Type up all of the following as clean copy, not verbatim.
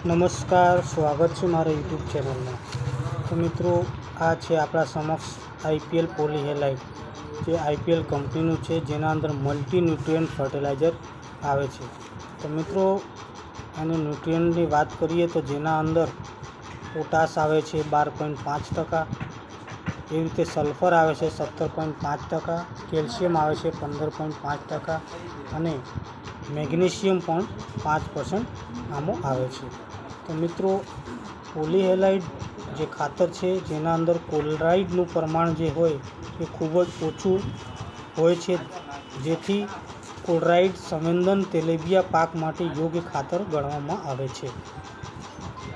નમસ્કાર, સ્વાગત છે મારા યુટ્યુબ ચેનલમાં। તો મિત્રો, આ છે આપણા સમક્ષ આઈપીએલ પોલી હેલાઇટ, જે આઈપીએલ કંપનીનું છે, જેના અંદર મલ્ટી ન્યુટ્રિયન્ટ ફર્ટિલાઇઝર આવે છે। તો મિત્રો, એની ન્યુટ્રિયન્ટની વાત કરીએ તો જેના અંદર પોટાશ આવે છે 12.5%, એવી રીતે સલ્ફર આવે છે 17.5%, કેલ્શિયમ આવે છે 15.5% અને મેગ્નેશિયમ પણ 5% આમાં આવે છે। તો મિત્રો, પોલી હેલાઇટ જે ખાતર છે, જેના અંદર ક્લોરાઇડનું પ્રમાણ જે હોય એ ખૂબ જ ઓછું હોય છે, જેથી ક્લોરાઇડ સંવેદન તેલીબિયા પાક માટે યોગ્ય ખાતર ગણવામાં આવે છે।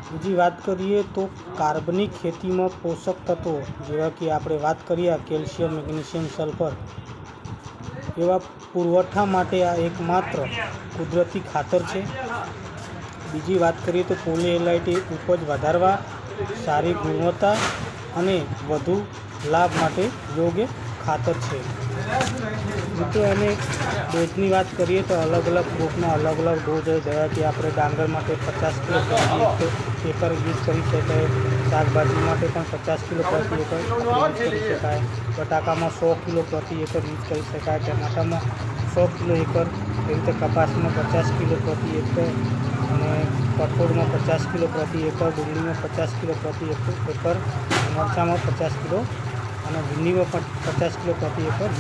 બીજી વાત કરીએ તો કાર્બનિક ખેતીમાં પોષક તત્વો, જેવા કે આપણે વાત કરીએ કેલ્શિયમ, મેગ્નેશિયમ, સલ્ફર, એવા પુરવઠા માટે આ એકમાત્ર કુદરતી ખાતર છે। બીજી વાત કરીએ તો પોલી હેલાઇટ એ ઉપજ વધારવા, સારી ગુણવત્તા અને વધુ લાભ માટે યોગ્ય ખાતર છે। મિત્રો, એને ડોઝની વાત કરીએ તો અલગ અલગ ફ્રૂટના અલગ અલગ ડોઝ હોય। જેવા કે આપણે ડાંગર માટે 50 કિલો પ્રતિ એકર યુઝ કરી શકાય, શાકભાજી માટે પણ 50 કિલો પ્રતિ એકર યુઝ કરી શકાય, બટાકામાં 100 કિલો પ્રતિ એકર યુઝ કરી શકાય, ટમાટામાં 100 કિલો એકર, એવી રીતે કપાસમાં 50 કિલો પ્રતિ એકર, અને કઠોળમાં 50 કિલો પ્રતિ એકર, ડુંગળીમાં 50 કિલો પ્રતિ એકર, મરચાંમાં 50 કિલો અને ભીંડીમાં પણ 50 કિલો પ્રતિ એકર